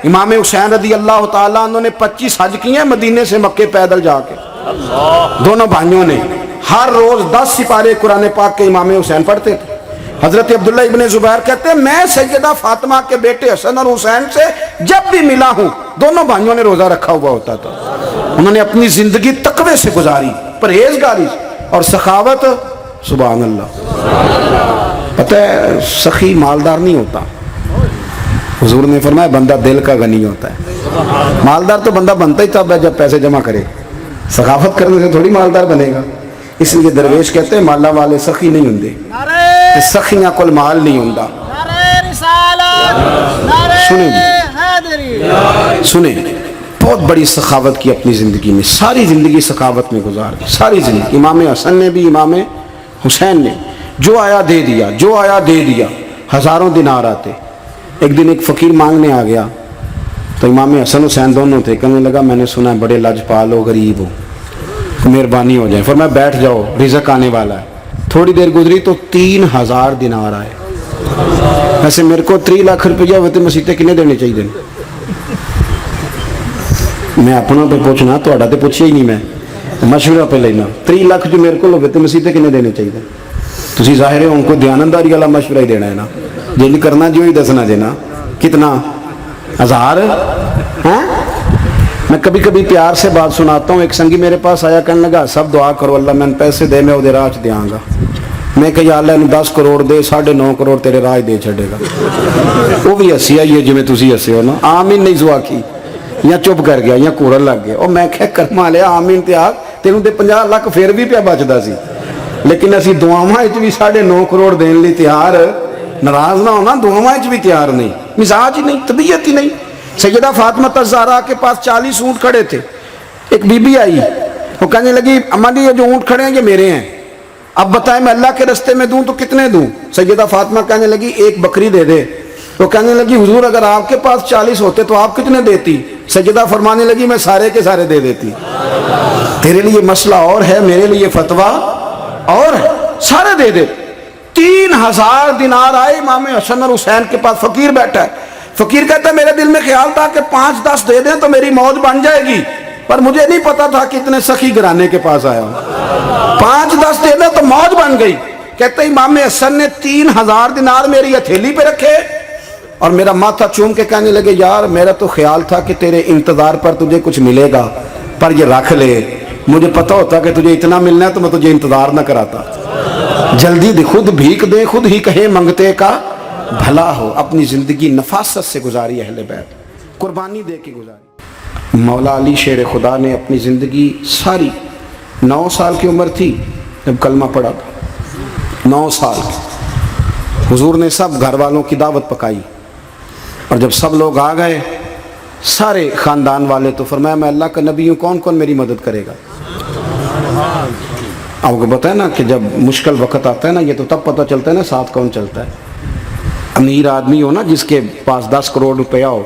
امام حسین رضی اللہ تعالیٰ عنہ نے 25 حج کیے ہیں مدینے سے مکے پیدل جا کے، دونوں بھائیوں نے ہر روز 10 سپارے قرآن پاک کے امام حسین پڑھتے تھے۔ حضرت عبداللہ ابن زبیر کہتے ہیں میں سیدہ فاطمہ کے بیٹے حسن اور حسین سے جب بھی ملا ہوں دونوں بھائیوں نے روزہ رکھا ہوا ہوتا تھا۔ انہوں نے اپنی زندگی تقوی سے گزاری، پرہیزگاری اور سخاوت۔ سبحان اللہ۔ پتہ ہے سخی مالدار نہیں ہوتا، حضور نے فرمایا بندہ دل کا غنی ہوتا ہے۔ مالدار تو بندہ بنتا ہی تب ہے جب پیسے جمع کرے، سخاوت کرنے سے تھوڑی مالدار بنے گا۔ اس لیے درویش کہتے ہیں مالا والے سخی نہیں ہوندے، سخیاں کل مال نہیں ہوندا۔ سنیں بہت بڑی سخاوت کی اپنی زندگی میں، ساری زندگی سخاوت میں گزار دی، ساری زندگی۔ امام حسن نے بھی امام حسین نے جو آیا دے دیا، جو آیا دے دیا، ہزاروں دینار آتے۔ ایک دن ایک فقیر مانگنے آ گیا تو امام حسن حسین دونوں تھے، کہنے لگا میں نے سنا ہے بڑے لاجپال ہو، غریب ہو، مہربانی ہو جائے۔ فرمایا بیٹھ جاؤ رزق آنے والا ہے۔ تھوڑی دیر گزری تو 3000 دینار آئے۔ ویسے میرے کو 3 لاکھ روپیہ ہوتے مسیطے کنے دینے چاہیے؟ میں اپنا پہ پوچھنا تو اڑا تے پوچھیا ہی نہیں، میں مشورہ پہ لینا۔ 3 لاکھ جو میرے کو ہوتے مسیطے کنے دینے چاہیے؟ تسی ظاہر ہے ان کو دیانتداری والا مشورہ ہی دینا ہے نا، جو نہیں کرنا جو ہی دسنا دینا۔ کتنا 1000؟ ہاں میں کبھی کبھی پیار سے بات سناتا ہوں۔ ایک سنگی میرے پاس آیا کہنے لگا سب دعا کرو اللہ میں پیسے دے میں وہ راہ چ دیاں گا۔ میں کہ یا اللہ انہوں 10 کروڑ دے، 9.5 کروڑ تیرے راہ دے چھڑے گا۔ وہ بھی ہسی آئی ہے جی میں تسی ہسے ہو نا، آمین نہیں زوا کی یا چپ کر گیا یا کورن لگ گیا۔ اور میں کہ کرما لیا آمین تے آگ تینوں تے 50 لاکھ پھر بھی پیا بچدا سی، لیکن اسی دعاواں وچ بھی 9.5 کروڑ دین لی تیار، ناراض نہ ہونا، دعاواں وچ بھی تیار نہیں، مزاج ہی نہیں، طبیعت ہی نہیں۔ سیدہ فاطمہ الزہرا کے پاس 40 اونٹ کھڑے تھے۔ ایک بی بی آئی، وہ کہنے لگی اماں جی یہ جو اونٹ کھڑے ہیں یہ میرے ہیں، اب بتائیں میں اللہ کے رستے میں دوں تو کتنے دوں؟ سیدہ فاطمہ کہنے لگی 1 بکری دے دے۔ وہ کہنے لگی حضور اگر آپ کے پاس 40 ہوتے تو آپ کتنے دیتی؟ سیدہ فرمانے لگی میں سارے کے سارے دے دیتی۔ تیرے لیے مسئلہ اور ہے، میرے لیے فتویٰ اور ہے، سارے دے دے۔ 3000 دینار آئے امام حسن اور حسین کے پاس۔ فقیر بیٹھا ہے، فقیر کہتا ہے میرے دل میں خیال تھا کہ 5-10 دے دیں تو میری موت بن جائے گی، پر مجھے نہیں پتا تھا کہ اتنے سخی گھرانے کے پاس آیا ہوں۔ 5-10 دے دیں تو موت بن گئی۔ کہتے ہیں امام حسن نے 3000 دینار میری ہتھیلی پہ رکھے اور میرا ماتھا چوم کے کہنے لگے یار میرا تو خیال تھا کہ تیرے انتظار پر تجھے کچھ ملے گا، پر یہ رکھ لے، مجھے پتا ہوتا کہ تجھے اتنا ملنا ہے تو میں تجھے انتظار نہ کراتا۔ جلدی دے، خود بھیک دے، خود ہی کہے منگتے کا بھلا ہو۔ اپنی زندگی نفاست سے گزاری اہل بیت، قربانی دے کے گزاری۔ مولا علی شیر خدا نے اپنی زندگی ساری 9 سال کی عمر تھی جب کلمہ پڑھا تھا، 9 سال حضور نے سب گھر والوں کی دعوت پکائی، اور جب سب لوگ آ گئے سارے خاندان والے تو فرمایا میں اللہ کا نبی ہوں، کون کون میری مدد کرے گا؟ آپ کو پتہ ہے نا کہ جب مشکل وقت آتا ہے نا یہ تو تب پتہ چلتا ہے نا ساتھ کون چلتا ہے۔ امیر آدمی ہو نا جس کے پاس 10 کروڑ روپیہ ہو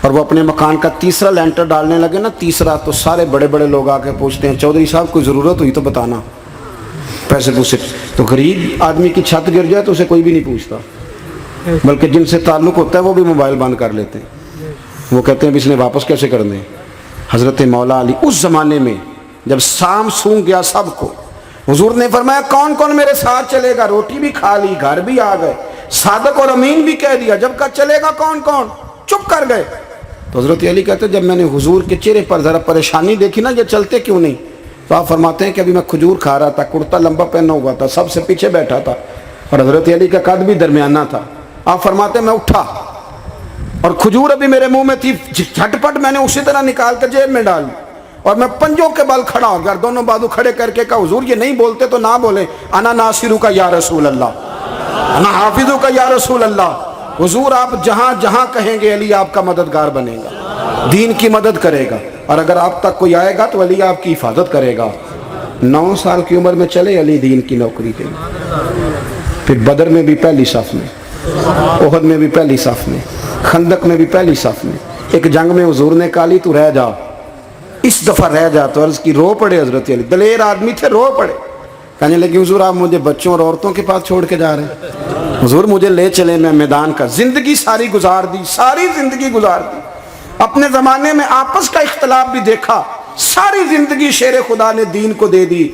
اور وہ اپنے مکان کا 3را لینٹر ڈالنے لگے نا، 3را، تو سارے بڑے بڑے لوگ آ کے پوچھتے ہیں چودھری صاحب کوئی ضرورت ہوئی تو بتانا، پیسے پوچھے۔ تو غریب آدمی کی چھت گر جائے تو اسے کوئی بھی نہیں پوچھتا، بلکہ جن سے تعلق ہوتا ہے وہ بھی موبائل بند کر لیتے ہیں، وہ کہتے ہیں اس نے واپس کیسے کرنے۔ حضرت مولا علی اس زمانے میں جب سام سونگ گیا سب کو، حضور نے فرمایا کون کون میرے ساتھ چلے گا؟ روٹی بھی کھا لی، گھر بھی آ گئے، صادق اور امین بھی کہہ دیا، جب کہا چلے گا کون کون؟ چپ کر گئے۔ تو حضرت علی کہتے ہیں جب میں نے حضور کے چہرے پر ذرا پریشانی دیکھی نا یہ چلتے کیوں نہیں، تو آپ فرماتے ہیں کہ ابھی میں کھجور کھا رہا تھا، کرتا لمبا پہنا ہوا تھا، سب سے پیچھے بیٹھا تھا اور حضرت علی کا قد بھی درمیانہ تھا۔ آپ فرماتے ہیں میں اٹھا اور کھجور ابھی میرے منہ میں تھی، جھٹپٹ میں نے اسی طرح نکال کر جیب میں ڈال اور میں پنجوں کے بل کھڑا ہو گیا، دونوں بازو کھڑے کر کے کہا حضور یہ نہیں بولتے تو نہ بولیں، انا ناصرو کا یا رسول اللہ، انا حافظو کا یا رسول اللہ۔ حضور آپ جہاں جہاں کہیں گے علی آپ کا مددگار بنے گا، دین کی مدد کرے گا، اور اگر آپ تک کوئی آئے گا تو علی آپ کی حفاظت کرے گا۔ 9 سال کی عمر میں چلے علی دین کی نوکری کے لیے، پھر بدر میں بھی پہلی صف میں، احد میں بھی پہلی صف میں، خندق میں بھی پہلی صف میں۔ ایک جنگ میں حضور نے کہا علی تو رہ جا، اس دفعہ رہ جا، تو عرض کی رو پڑے حضرت علی، دلیر آدمی تھے، رو پڑے، کہنے لگے حضور آپ مجھے بچوں اور عورتوں کے پاس چھوڑ کے جا رہے ہیں؟ حضور مجھے لے چلے میں میدان کا، زندگی ساری گزار دی، ساری زندگی گزار دی، اپنے زمانے میں آپس کا اختلاف بھی دیکھا، ساری زندگی شیر خدا نے دین کو دے دی۔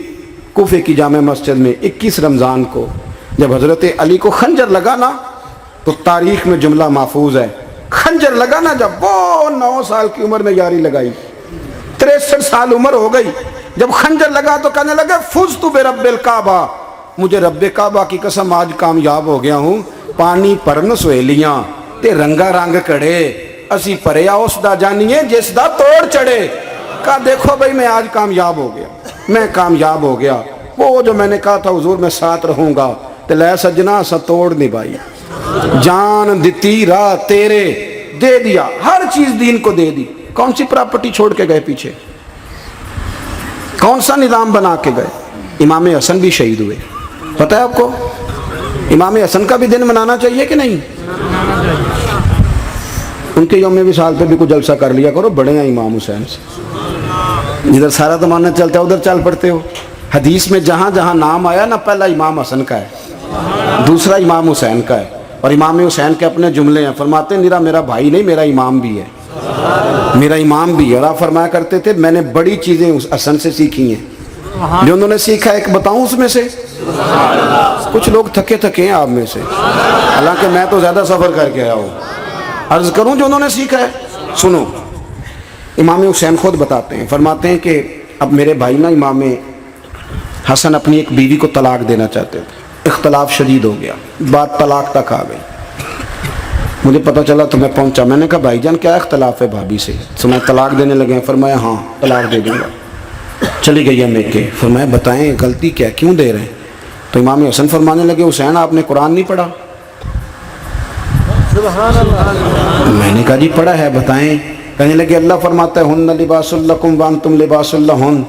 کوفے کی جامع مسجد میں 21 رمضان کو جب حضرت علی کو خنجر لگا نا، تو تاریخ میں جملہ محفوظ ہے، خنجر لگا نا جب، وہ 9 سال کی عمر میں یاری لگائی، 63 سال عمر ہو گئی، جب خنجر لگا تو کہنے لگے فزت برب الکعبہ، مجھے رب کعبہ کی قسم آج کامیاب ہو گیا ہوں، پانی پرن سویلیاں تے رنگا رنگ کڑے، اسی پریا اس دا جانیے جس دا توڑ چڑھے۔ کہا دیکھو بھائی میں آج کامیاب ہو گیا، میں کامیاب ہو گیا، وہ جو میں نے کہا تھا حضور میں ساتھ رہوں گا، تے لے سجنا سا توڑ نبھائی، جان دیتی راہ تیرے، دے دیا ہر چیز دین کو دے دی۔ کون سی پراپرٹی چھوڑ کے گئے پیچھے؟ کون سا نظام بنا کے گئے؟ امام حسن بھی شہید ہوئے، پتہ ہے آپ کو؟ امام حسن کا بھی دن منانا چاہیے کہ نہیں؟ ان کے یوم وصال پہ بھی کوئی جلسہ کر لیا کرو، بڑے ہیں امام حسین سے، جدھر سارا زمانہ چلتا ہے ادھر چل پڑتے ہو۔ حدیث میں جہاں جہاں نام آیا نا، پہلا امام حسن کا ہے، دوسرا امام حسین کا ہے، اور امام حسین کے اپنے جملے ہیں، فرماتے ہیں میرا بھائی نہیں، میرا امام بھی ہے، میرا امام بھی ہے۔ اور آپ فرمایا کرتے تھے میں نے بڑی چیزیں اس حسن سے سیکھی ہیں، جو انہوں نے سیکھا ایک بتاؤں اس میں سے؟ کچھ لوگ تھکے ہیں آپ میں سے، حالانکہ میں تو زیادہ سفر کر کے آیا ہوں، عرض کروں جو انہوں نے سیکھا ہے؟ سنو، امام حسین خود بتاتے ہیں، فرماتے ہیں کہ اب میرے بھائی نا امام حسن اپنی ایک بیوی کو طلاق دینا چاہتے تھے، اختلاف شدید ہو گیا، بات طلاق تک آ گئی، مجھے پتہ چلا تو میں پہنچا، میں نے کہا بھائی جان کیا اختلاف ہے بھابھی سے؟ تو میں طلاق دینے لگے ہیں، فرمایا ہاں طلاق دے دوں گا۔ چلی گئی ہے میکے، فرمایا بتائیں غلطی کیا، کیوں دے رہے ہیں؟ تو امام حسن فرمانے لگے حسین آپ نے قرآن نہیں پڑھا؟ میں نے کہا جی پڑھا ہے، بتائیں۔ کہنے لگے اللہ فرماتا ہے ہن لباس لکم وانتم لباس لہن،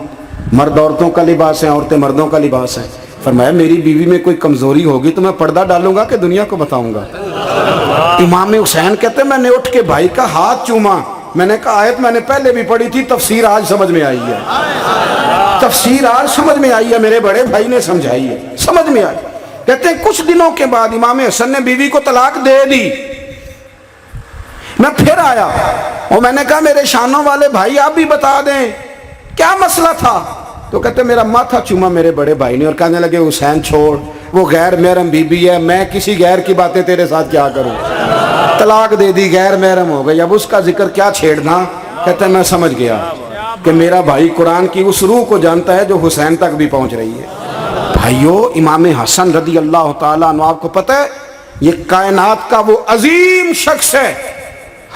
مرد عورتوں کا لباس ہیں، عورتیں مردوں کا لباس ہیں۔ فرمایا میری بیوی میں کوئی کمزوری ہوگی تو میں پردہ ڈالوں گا کہ دنیا کو بتاؤں گا؟ امام حسین کہتے ہیں میں نے اٹھ کے بھائی کا ہاتھ چوما، میں نے کہا آیت میں نے پہلے بھی پڑھی تھی، تفسیر آج سمجھ میں آئی ہے، تفسیر آج سمجھ میں آئی ہے، میرے بڑے بھائی نے سمجھائی ہے، سمجھ میں آئی۔ کہتے ہیں کچھ دنوں کے بعد امام حسن نے بیوی کو طلاق دے دی، میں پھر آیا اور میں نے کہا میرے شانوں والے بھائی آپ بھی بتا دیں کیا مسئلہ تھا؟ تو کہتے میرا ماتھا چوما میرے بڑے بھائی نے، اور کہنے لگے حسین چھوڑ، وہ غیر محرم بی بی ہے، میں کسی غیر کی باتیں تیرے ساتھ کیا کروں؟ طلاق دے دی، غیر محرم ہو گئی، اب اس کا ذکر کیا چھیڑنا؟ کہتے میں سمجھ گیا کہ میرا بھائی قرآن کی اس روح کو جانتا ہے جو حسین تک بھی پہنچ رہی ہے۔ بھائیو امام حسن رضی اللہ تعالیٰ عنہ، آپ کو پتہ ہے یہ کائنات کا وہ عظیم شخص ہے،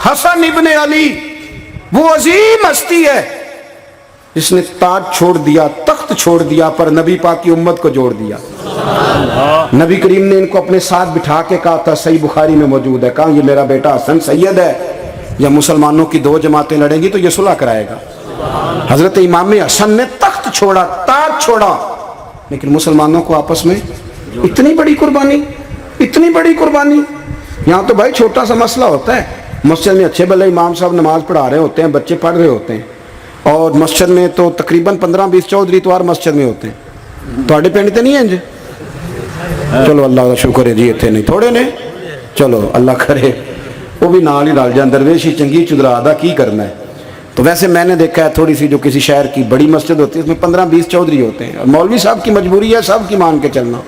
حسن ابن علی، وہ عظیم ہستی ہے جس نے تاج چھوڑ دیا، تخت چھوڑ دیا، پر نبی پاک کی امت کو جوڑ دیا۔ نبی کریم نے ان کو اپنے ساتھ بٹھا کے کہا تھا، صحیح بخاری میں موجود ہے، کہا یہ میرا بیٹا حسن سید ہے، یا مسلمانوں کی 2 جماعتیں لڑیں گی تو یہ صلح کرائے گا۔ حضرت امام حسن نے تخت چھوڑا، تاج چھوڑا، لیکن مسلمانوں کو آپس میں اتنی بڑی قربانی، اتنی بڑی قربانی۔ یہاں تو بھائی چھوٹا سا مسئلہ ہوتا ہے، مسجد میں اچھے بھلے امام صاحب نماز پڑھا رہے ہوتے ہیں، بچے پڑھ رہے ہوتے ہیں، اور مسجد میں تو تقریباً 15-20 چودھری اتوار مسجد میں ہوتے ہیں، تو پنڈ تے نہیں ہیں جی؟ چلو اللہ کا شکر ہے جی، اتنے نہیں تھوڑے نے، چلو اللہ کرے وہ بھی نال ہی ڈال جان، درویشی چنگی چدرا دا کی کرنا ہے۔ تو ویسے میں نے دیکھا ہے تھوڑی سی جو کسی شہر کی بڑی مسجد ہوتی ہے اس میں 15-20 چودھری ہوتے ہیں، اور مولوی صاحب کی مجبوری ہے سب کی مان کے چلنا،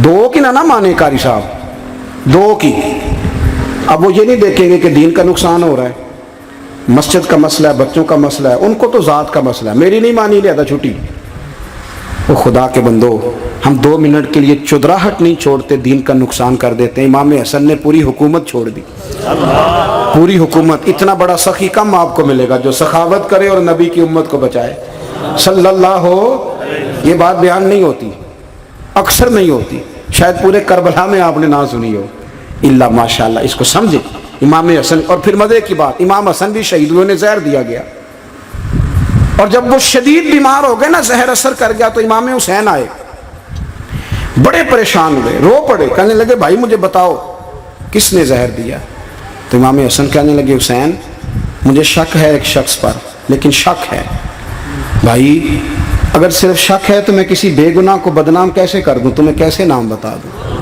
2 کی نہ مانے قاری صاحب، 2 کی۔ اب وہ یہ نہیں دیکھیں گے کہ دین کا نقصان ہو رہا ہے، مسجد کا مسئلہ ہے، بچوں کا مسئلہ ہے، ان کو تو ذات کا مسئلہ ہے، میری نہیں مانی لیا تھا چھٹی۔ وہ خدا کے بندو، ہم 2 منٹ کے لیے چدراہٹ نہیں چھوڑتے، دین کا نقصان کر دیتے ہیں۔ امام حسن نے پوری حکومت چھوڑ دی، پوری حکومت۔ اتنا بڑا سخی کم آپ کو ملے گا جو سخاوت کرے اور نبی کی امت کو بچائے صلی اللہ ہو۔ یہ بات بیان نہیں ہوتی، اکثر نہیں ہوتی، شاید پورے کربلا میں آپ نے نہ سنی ہو، اللہ ماشاءاللہ۔ اس کو سمجھے امام حسن۔ اور پھر مزے کی بات، امام حسن بھی شہید ہوئے، انہیں زہر دیا گیا، اور جب وہ شدید بیمار ہو گئے نا، زہر اثر کر گیا، تو امام حسین آئے، بڑے پریشان ہوئے، رو پڑے، کہنے لگے بھائی مجھے بتاؤ کس نے زہر دیا؟ تو امام حسن کہنے لگے حسین مجھے شک ہے ایک شخص پر، لیکن شک ہے بھائی، اگر صرف شک ہے تو میں کسی بے گناہ کو بدنام کیسے کر دوں، تمہیں کیسے نام بتا دوں؟